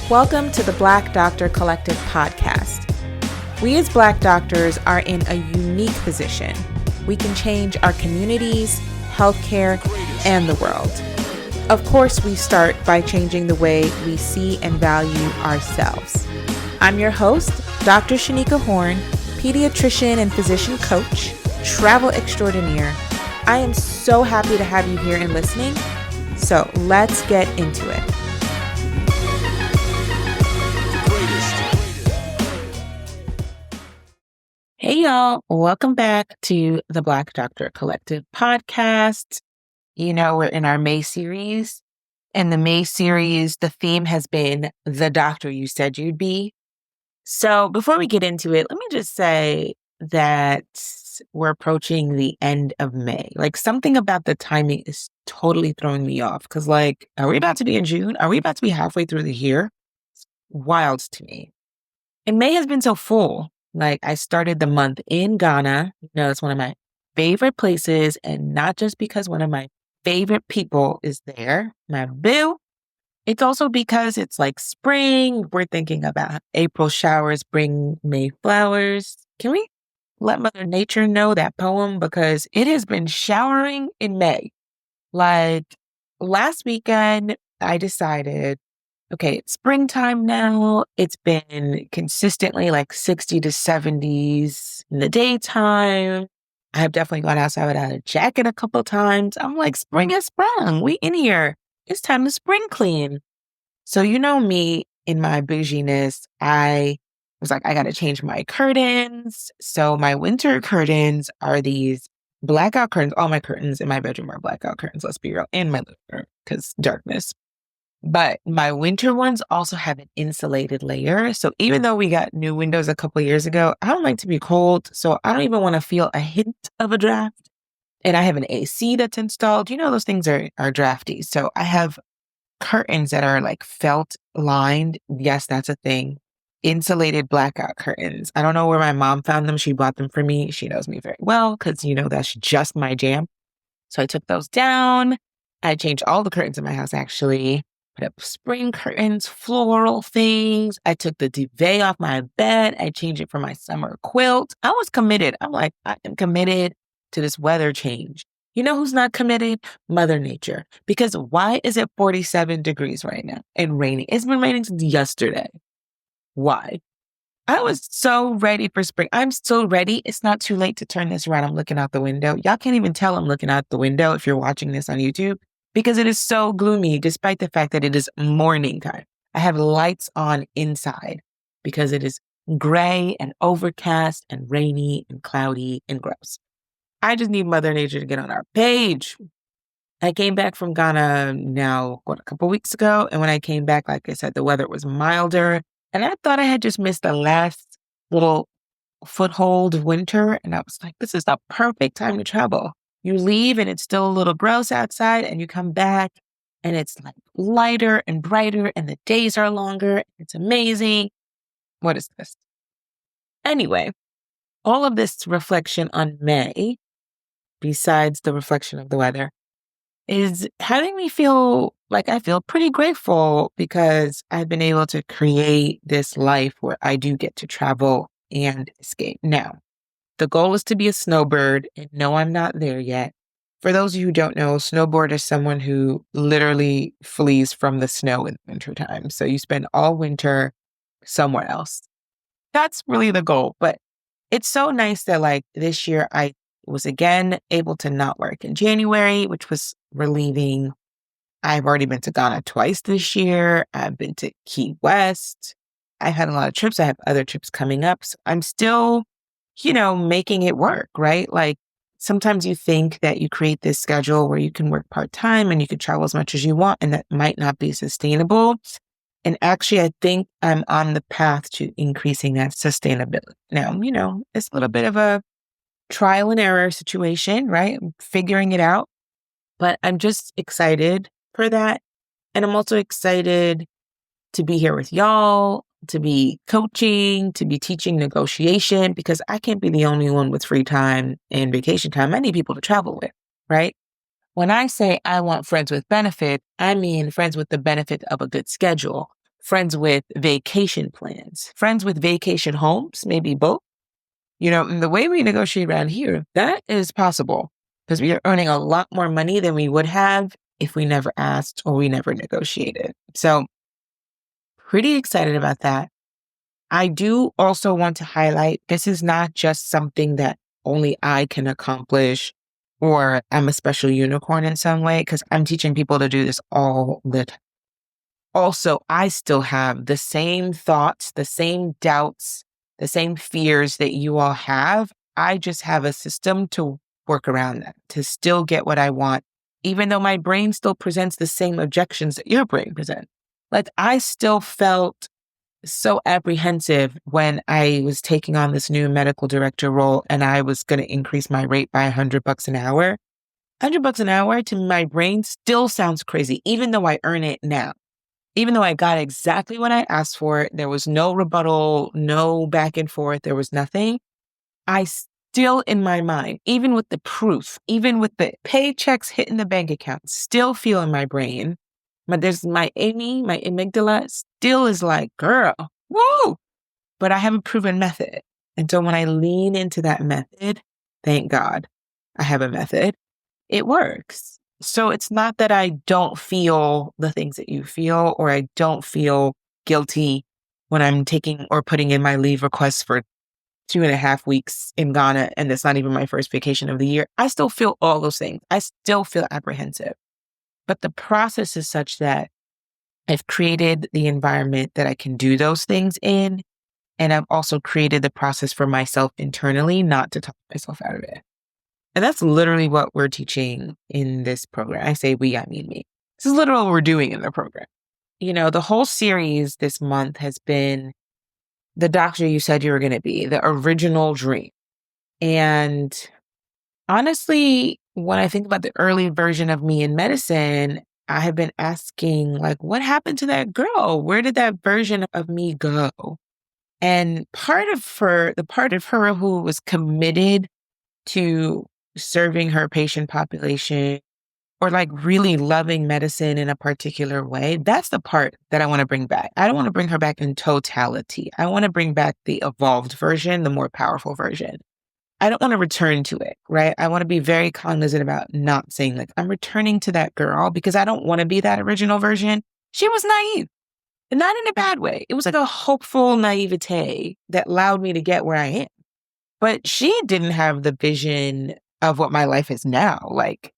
Welcome to the Black Doctor Collective podcast. We as Black doctors are in a unique position. We can change our communities, healthcare, and the world. Of course, we start by changing the way we see and value ourselves. I'm your host, Dr. Shanika Horn, pediatrician and physician coach, travel extraordinaire. I am so happy to have you here and listening. So let's get into it. Hey y'all, welcome back to the Black Doctor Collective podcast. You know, we're in our May series. And the May series, the theme has been the doctor you said you'd be. So before we get into it, let me just say that we're approaching the end of May. Like, something about the timing is totally throwing me off. Because, like, are we about to be in June? Are we about to be halfway through the year? It's wild to me. And May has been so full. Like, I started the month in Ghana. You know, it's one of my favorite places. And not just because one of my favorite people is there, my boo. It's also because it's like spring. We're thinking about April showers bring May flowers. Can we let Mother Nature know that poem? Because it has been showering in May. Like, last weekend, I decided, okay, it's springtime now. It's been consistently like 60 to 70s in the daytime. I have definitely gone outside without a jacket a couple times. I'm like, spring has sprung. We in here. It's time to spring clean. So you know me in my bouginess, I was like, I got to change my curtains. So my winter curtains are these blackout curtains. All my curtains in my bedroom are blackout curtains, let's be real, and my living room because darkness. But my winter ones also have an insulated layer. So even though we got new windows a couple of years ago, I don't like to be cold. So I don't even want to feel a hint of a draft. And I have an AC that's installed. You know, those things are drafty. So I have curtains that are like felt lined. Yes, that's a thing. Insulated blackout curtains. I don't know where my mom found them. She bought them for me. She knows me very well because, you know, that's just my jam. So I took those down. I changed all the curtains in my house, actually. Put up spring curtains, floral things. I took the duvet off my bed. I changed it for my summer quilt. I was committed. I'm like, I am committed to this weather change. You know who's not committed? Mother Nature. Because why is it 47 degrees right now and raining? It's been raining since yesterday. Why? I was so ready for spring. I'm so ready. It's not too late to turn this around. I'm looking out the window. Y'all can't even tell I'm looking out the window if you're watching this on YouTube because it is so gloomy despite the fact that it is morning time. I have lights on inside because it is gray and overcast and rainy and cloudy and gross. I just need Mother Nature to get on our page. I came back from Ghana now, a couple weeks ago. And when I came back, like I said, the weather was milder. And I thought I had just missed the last little foothold of winter. And I was like, this is the perfect time to travel. You leave and it's still a little gross outside and you come back and it's like lighter and brighter and the days are longer. It's amazing. What is this? Anyway, all of this reflection on May, besides the reflection of the weather, is having me feel like I feel pretty grateful because I've been able to create this life where I do get to travel and escape. Now, the goal is to be a snowbird, and no, I'm not there yet. For those of you who don't know, snowboard is someone who literally flees from the snow in wintertime. So you spend all winter somewhere else. That's really the goal. But it's so nice that like this year I was again able to not work in January, which was relieving. I've already been to Ghana twice this year. I've been to Key West. I've had a lot of trips. I have other trips coming up. So I'm still, you know, making it work, right? Like sometimes you think that you create this schedule where you can work part-time and you can travel as much as you want, and that might not be sustainable. And actually, I think I'm on the path to increasing that sustainability. Now, you know, it's a little bit of a trial and error situation, right? I'm figuring it out, but I'm just excited for that. And I'm also excited to be here with y'all, to be coaching, to be teaching negotiation, because I can't be the only one with free time and vacation time. I need people to travel with, right? When I say I want friends with benefit, I mean friends with the benefit of a good schedule, friends with vacation plans, friends with vacation homes, maybe both. And the way we negotiate around here, that is possible because we are earning a lot more money than we would have if we never asked or we never negotiated. So pretty excited about that. I do also want to highlight this is not just something that only I can accomplish or I'm a special unicorn in some way because I'm teaching people to do this all the time. Also, I still have the same thoughts, the same doubts, the same fears that you all have. I just have a system to work around that, to still get what I want, even though my brain still presents the same objections that your brain presents. Like I still felt so apprehensive when I was taking on this new medical director role and I was going to increase my rate by $100 an hour. $100 an hour to my brain still sounds crazy, even though I earn it now. Even though I got exactly what I asked for, there was no rebuttal, no back and forth, there was nothing. I still in my mind, even with the proof, even with the paychecks hitting the bank account, still feel in my brain. But there's my Amy, my amygdala still is like, girl, whoa. But I have a proven method. And so when I lean into that method, thank God I have a method, it works. So it's not that I don't feel the things that you feel, or I don't feel guilty when I'm taking or putting in my leave requests for 2.5 weeks in Ghana, and it's not even my first vacation of the year. I still feel all those things. I still feel apprehensive. But the process is such that I've created the environment that I can do those things in. And I've also created the process for myself internally not to talk myself out of it. And that's literally what we're teaching in this program. I say we, I mean me. This is literally what we're doing in the program. The whole series this month has been the doctor you said you were going to be, the original dream. And honestly, when I think about the early version of me in medicine, I have been asking, like, what happened to that girl? Where did that version of me go? And the part of her who was committed to serving her patient population or like really loving medicine in a particular way, that's the part that I want to bring back. I don't want to bring her back in totality. I want to bring back the evolved version, the more powerful version. I don't want to return to it, right? I want to be very cognizant about not saying like, I'm returning to that girl because I don't want to be that original version. She was naive. And not in a bad way. It was like a hopeful naivete that allowed me to get where I am. But she didn't have the vision of what my life is now. Like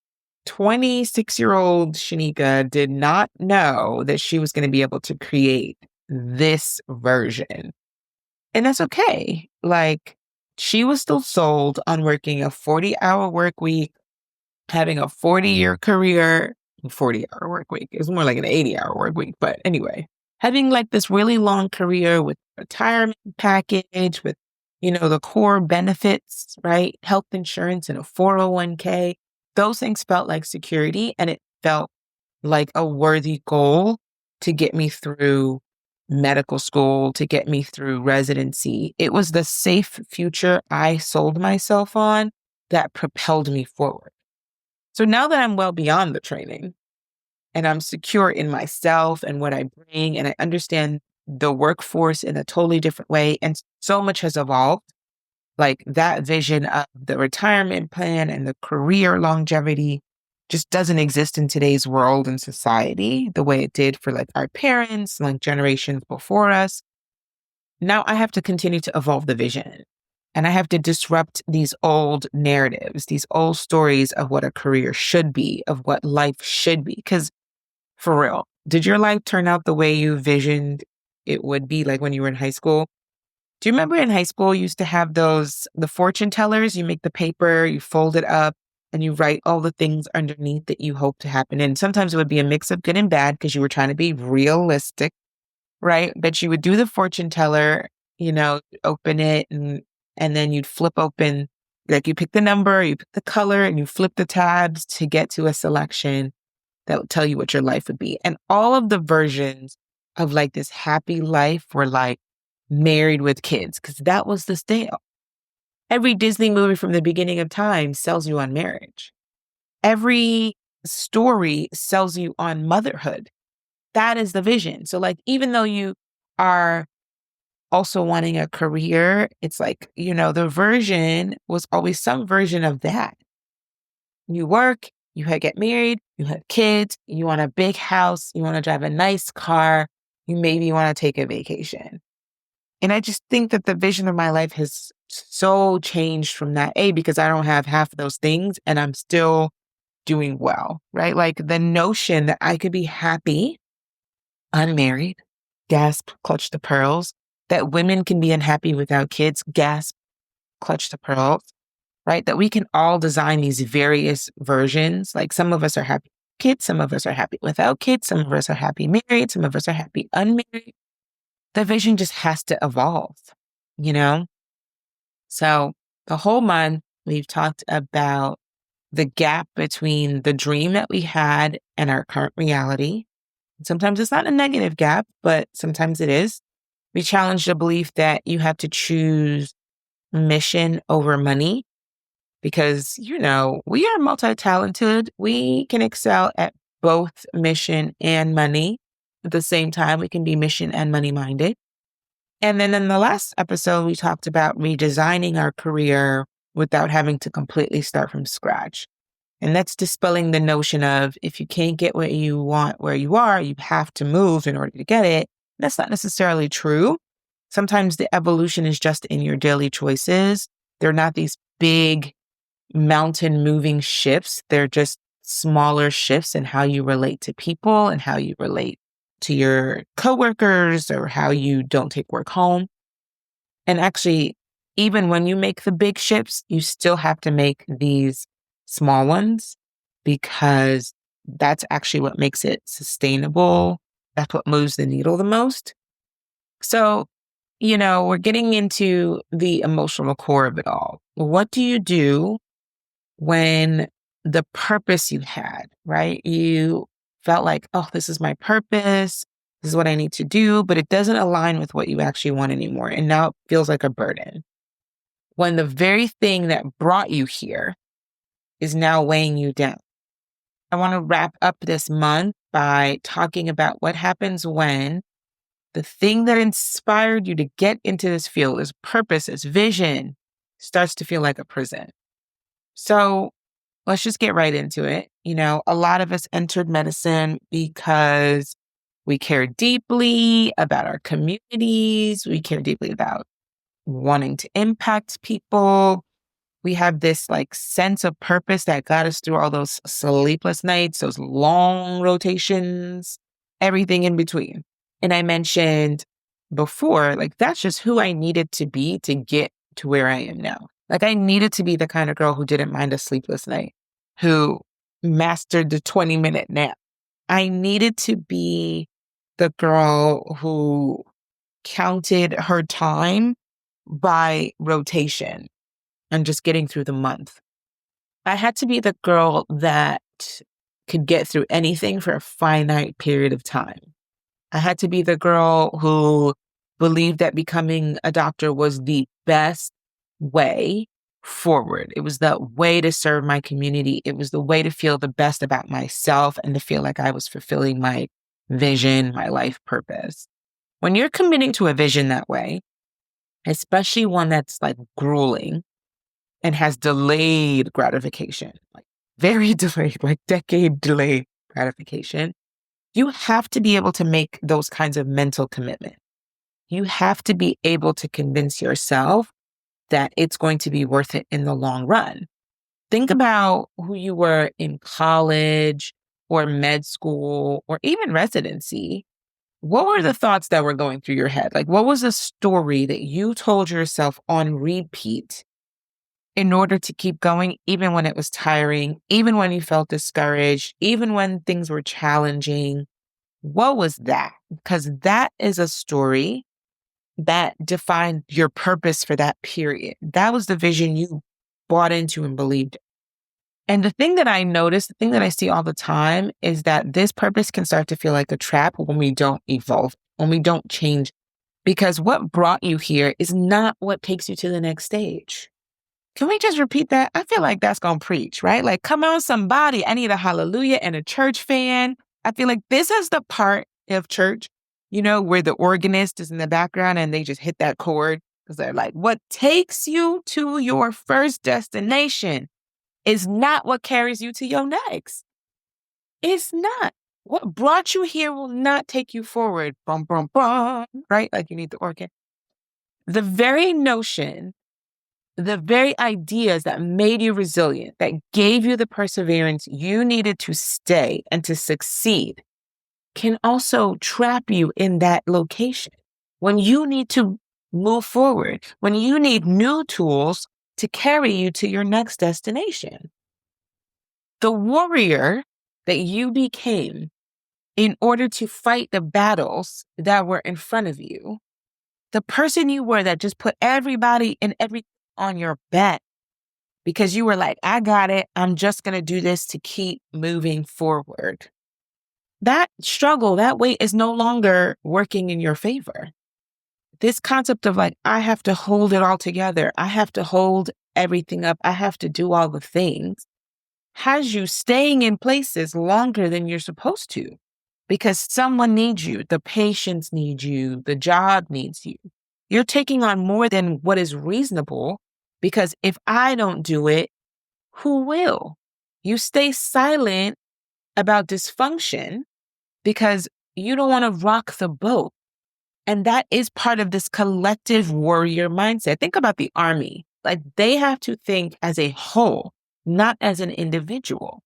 26-year-old Shanika did not know that she was going to be able to create this version. And that's okay. Like she was still sold on working a 40-hour work week, having a 40-year career, 40-hour work week. It was more like an 80-hour work week. But anyway, having like this really long career with retirement package, with, the core benefits, right? Health insurance and a 401k. Those things felt like security, and it felt like a worthy goal to get me through medical school, to get me through residency. It was the safe future I sold myself on that propelled me forward. So now that I'm well beyond the training and I'm secure in myself and what I bring, and I understand the workforce in a totally different way, and so much has evolved, like that vision of the retirement plan and the career longevity just doesn't exist in today's world and society the way it did for like our parents, like generations before us. Now I have to continue to evolve the vision. And I have to disrupt these old narratives, these old stories of what a career should be, of what life should be. Because for real, did your life turn out the way you visioned it would be, like when you were in high school? Do you remember in high school, you used to have the fortune tellers? You make the paper, you fold it up, and you write all the things underneath that you hope to happen. And sometimes it would be a mix of good and bad because you were trying to be realistic, right? But you would do the fortune teller, open it, and then you'd flip open, like you pick the number, you pick the color, and you flip the tabs to get to a selection that would tell you what your life would be. And all of the versions of like this happy life were like married with kids, because that was the sale. Every Disney movie from the beginning of time sells you on marriage. Every story sells you on motherhood. that is the vision. So like, even though you are also wanting a career, it's like, the version was always some version of that. You work, get married, you have kids, you want a big house, you want to drive a nice car, you maybe want to take a vacation. And I just think that the vision of my life has so changed from that, because I don't have half of those things and I'm still doing well, right? Like the notion that I could be happy, unmarried, gasp, clutch the pearls, that women can be unhappy without kids, gasp, clutch the pearls, right? That we can all design these various versions. Like some of us are happy with kids, some of us are happy without kids, some of us are happy married, some of us are happy unmarried. The vision just has to evolve, you know? So the whole month, we've talked about the gap between the dream that we had and our current reality. Sometimes it's not a negative gap, but sometimes it is. We challenge the belief that you have to choose mission over money because, we are multi-talented. We can excel at both mission and money. At the same time, we can be mission and money minded. And then in the last episode, we talked about redesigning our career without having to completely start from scratch. And that's dispelling the notion of if you can't get what you want where you are, you have to move in order to get it. That's not necessarily true. Sometimes the evolution is just in your daily choices. They're not these big mountain moving shifts. They're just smaller shifts in how you relate to people and how you relate to your coworkers or how you don't take work home. And actually, even when you make the big shifts, you still have to make these small ones because that's actually what makes it sustainable. That's what moves the needle the most. So, we're getting into the emotional core of it all. What do you do when the purpose you had, right? You felt like, oh, this is my purpose. This is what I need to do, but it doesn't align with what you actually want anymore. And now it feels like a burden. When the very thing that brought you here is now weighing you down. I want to wrap up this month by talking about what happens when the thing that inspired you to get into this field, this purpose, this vision, starts to feel like a prison. So let's just get right into it. A lot of us entered medicine because we care deeply about our communities. We care deeply about wanting to impact people. We have this like sense of purpose that got us through all those sleepless nights, those long rotations, everything in between. And I mentioned before, like, that's just who I needed to be to get to where I am now. Like, I needed to be the kind of girl who didn't mind a sleepless night, who mastered the 20-minute nap. I needed to be the girl who counted her time by rotation and just getting through the month. I had to be the girl that could get through anything for a finite period of time. I had to be the girl who believed that becoming a doctor was the best way forward. It was the way to serve my community. It was the way to feel the best about myself and to feel like I was fulfilling my vision, my life purpose. When you're committing to a vision that way, especially one that's like grueling and has delayed gratification, like very delayed, like decade delayed gratification, you have to be able to make those kinds of mental commitment. You have to be able to convince yourself that it's going to be worth it in the long run. Think about who you were in college or med school or even residency. What were the thoughts that were going through your head? Like, what was a story that you told yourself on repeat in order to keep going, even when it was tiring, even when you felt discouraged, even when things were challenging? What was that? Because that is a story that defined your purpose for that period. That was the vision you bought into and believed in. And the thing that I notice, the thing that I see all the time is that this purpose can start to feel like a trap when we don't evolve, when we don't change, because what brought you here is not what takes you to the next stage. Can we just repeat that? I feel like that's going to preach, right? Like, come on, somebody. I need a hallelujah and a church fan. I feel like this is the part of church, where the organist is in the background and they just hit that chord because they're like, what takes you to your first destination is not what carries you to your next. It's not. What brought you here will not take you forward. Bum, bum, bum, right? Like you need the organ. The very notion, the very ideas that made you resilient, that gave you the perseverance you needed to stay and to succeed, can also trap you in that location. When you need to move forward, when you need new tools to carry you to your next destination. The warrior that you became in order to fight the battles that were in front of you, the person you were that just put everybody and everything on your back because you were like, I got it. I'm just going to do this to keep moving forward. That struggle, that weight is no longer working in your favor. This concept of like, I have to hold it all together. I have to hold everything up. I have to do all the things has you staying in places longer than you're supposed to because someone needs you. The patients need you. The job needs you. You're taking on more than what is reasonable because if I don't do it, who will? You stay silent about dysfunction because you don't want to rock the boat. And that is part of this collective warrior mindset. Think about the army. Like they have to think as a whole, not as an individual.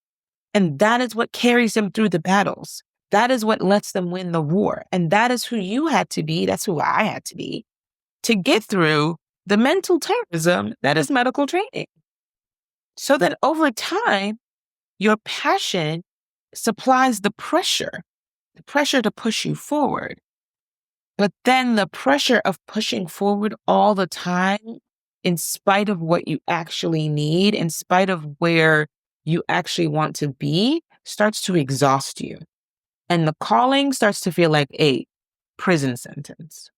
And that is what carries them through the battles. That is what lets them win the war. And that is who you had to be. That's who I had to be to get through the mental terrorism that is medical training. So that over time, your passion supplies the pressure to push you forward. But then the pressure of pushing forward all the time, in spite of what you actually need, in spite of where you actually want to be, starts to exhaust you. And the calling starts to feel like a prison sentence.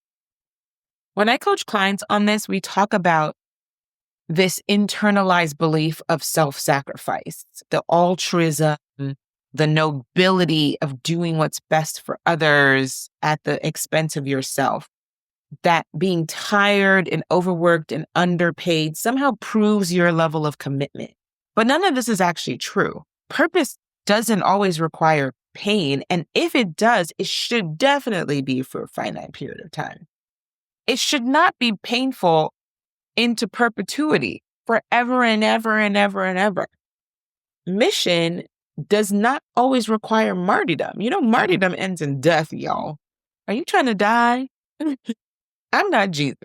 When I coach clients on this, we talk about this internalized belief of self-sacrifice, the altruism, the nobility of doing what's best for others at the expense of yourself. That being tired and overworked and underpaid somehow proves your level of commitment. But none of this is actually true. Purpose doesn't always require pain. And if it does, it should definitely be for a finite period of time. It should not be painful into perpetuity forever and ever and ever and ever. Mission does not always require martyrdom. Martyrdom ends in death, y'all. Are you trying to die? I'm not Jesus.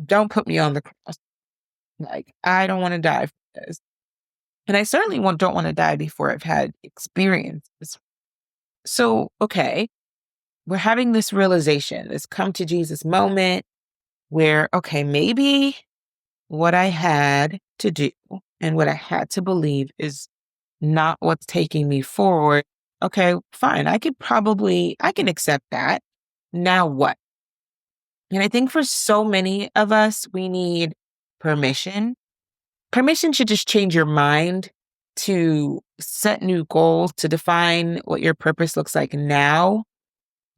Don't put me on the cross. Like, I don't want to die for this. And I certainly don't want to die before I've had experiences. So, okay, we're having this realization, this come to Jesus moment where, okay, maybe what I had to do and what I had to believe is not what's taking me forward. Okay, fine. I can accept that. Now what? And I think for so many of us, we need permission. Permission should just change your mind to set new goals, to define what your purpose looks like now.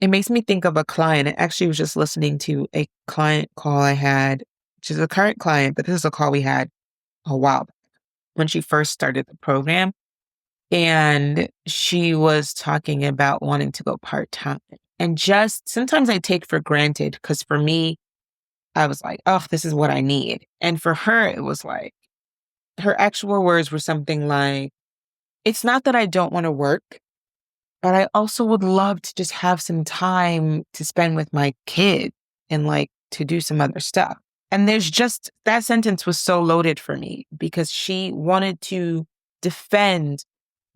It makes me think of a client. I actually was just listening to a client call I had, which is a current client, but this is a call we had a while back when she first started the program. And she was talking about wanting to go part-time. And just sometimes I take for granted because for me, I was like, oh, this is what I need. And for her, it was like, her actual words were something like, it's not that I don't want to work, but I also would love to just have some time to spend with my kid and like to do some other stuff. And there's just, that sentence was so loaded for me because she wanted to defend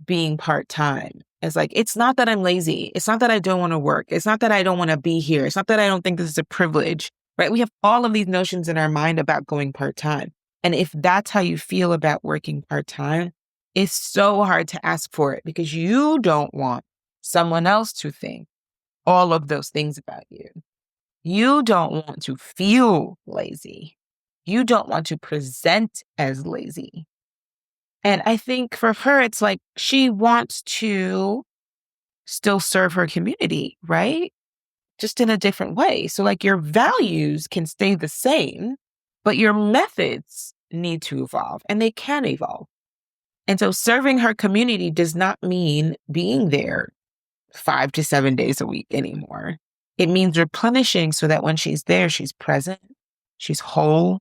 being part-time. It's like, it's not that I'm lazy. It's not that I don't want to work. It's not that I don't want to be here. It's not that I don't think this is a privilege, right? We have all of these notions in our mind about going part-time. And if that's how you feel about working part-time, it's so hard to ask for it because you don't want someone else to think all of those things about you. You don't want to feel lazy. You don't want to present as lazy. And I think for her, it's like she wants to still serve her community, right? Just in a different way. So like your values can stay the same, but your methods need to evolve, and they can evolve. And so serving her community does not mean being there 5 to 7 days a week anymore. It means replenishing so that when she's there, she's present, she's whole,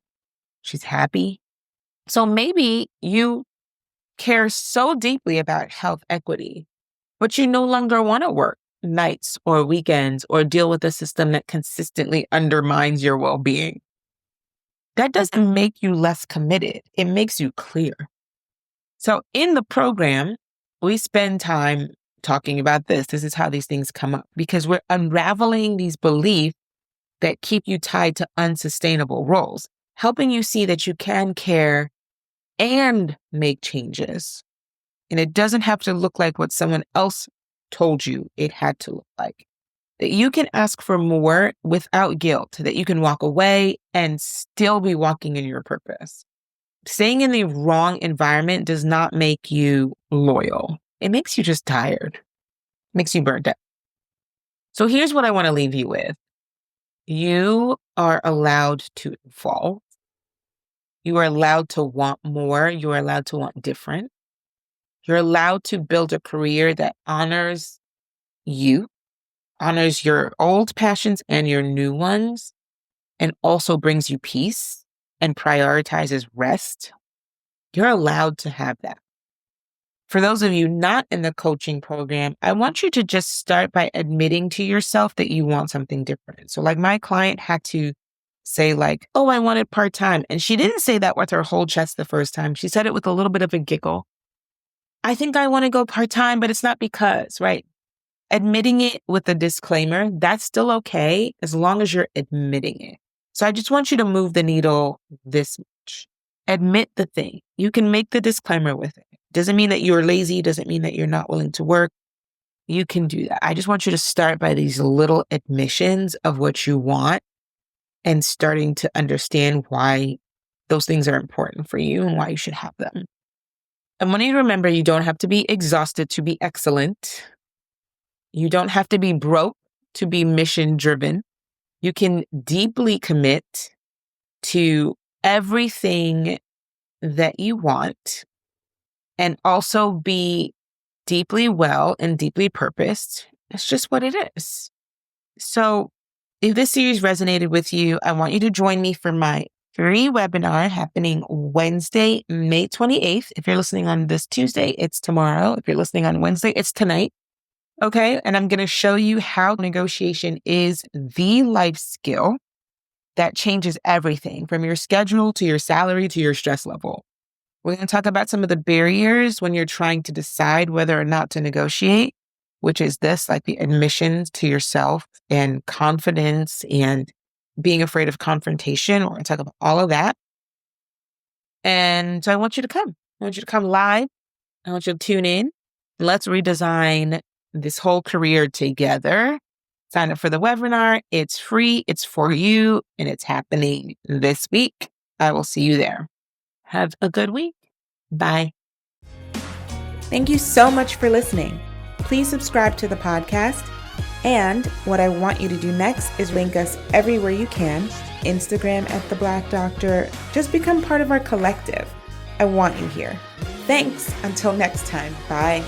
she's happy. So maybe you care so deeply about health equity, but you no longer want to work nights or weekends or deal with a system that consistently undermines your well-being. That doesn't make you less committed. It makes you clear. So in the program, we spend time talking about this. This is how these things come up, because we're unraveling these beliefs that keep you tied to unsustainable roles, helping you see that you can care and make changes. And it doesn't have to look like what someone else told you it had to look like. That you can ask for more without guilt, that you can walk away and still be walking in your purpose. Staying in the wrong environment does not make you loyal. It makes you just tired, makes you burnt out. So here's what I want to leave you with. You are allowed to evolve. You are allowed to want more. You are allowed to want different. You're allowed to build a career that honors you, honors your old passions and your new ones, and also brings you peace and prioritizes rest. You're allowed to have that. For those of you not in the coaching program, I want you to just start by admitting to yourself that you want something different. So like my client had to say like, oh, I wanted part-time. And she didn't say that with her whole chest the first time. She said it with a little bit of a giggle. I think I want to go part-time, but it's not because, right? Admitting it with a disclaimer, that's still okay as long as you're admitting it. So I just want you to move the needle this much. Admit the thing. You can make the disclaimer with it. Doesn't mean that you're lazy. Doesn't mean that you're not willing to work. You can do that. I just want you to start by these little admissions of what you want and starting to understand why those things are important for you and why you should have them. I want you to remember you don't have to be exhausted to be excellent. You don't have to be broke to be mission driven. You can deeply commit to everything that you want and also be deeply well and deeply purposed. It's just what it is. So if this series resonated with you, I want you to join me for my free webinar happening Wednesday, May 28th. If you're listening on this Tuesday, it's tomorrow. If you're listening on Wednesday, it's tonight. Okay. And I'm going to show you how negotiation is the life skill that changes everything from your schedule to your salary to your stress level. We're going to talk about some of the barriers when you're trying to decide whether or not to negotiate, which is this, like the admissions to yourself and confidence and being afraid of confrontation. We're going to talk about all of that. And so I want you to come. I want you to come live. I want you to tune in. Let's redesign this whole career together. Sign up for the webinar. It's free. It's for you. And it's happening this week. I will see you there. Have a good week. Bye. Thank you so much for listening. Please subscribe to the podcast. And what I want you to do next is link us everywhere you can. Instagram at The Black Doctor. Just become part of our collective. I want you here. Thanks. Until next time. Bye.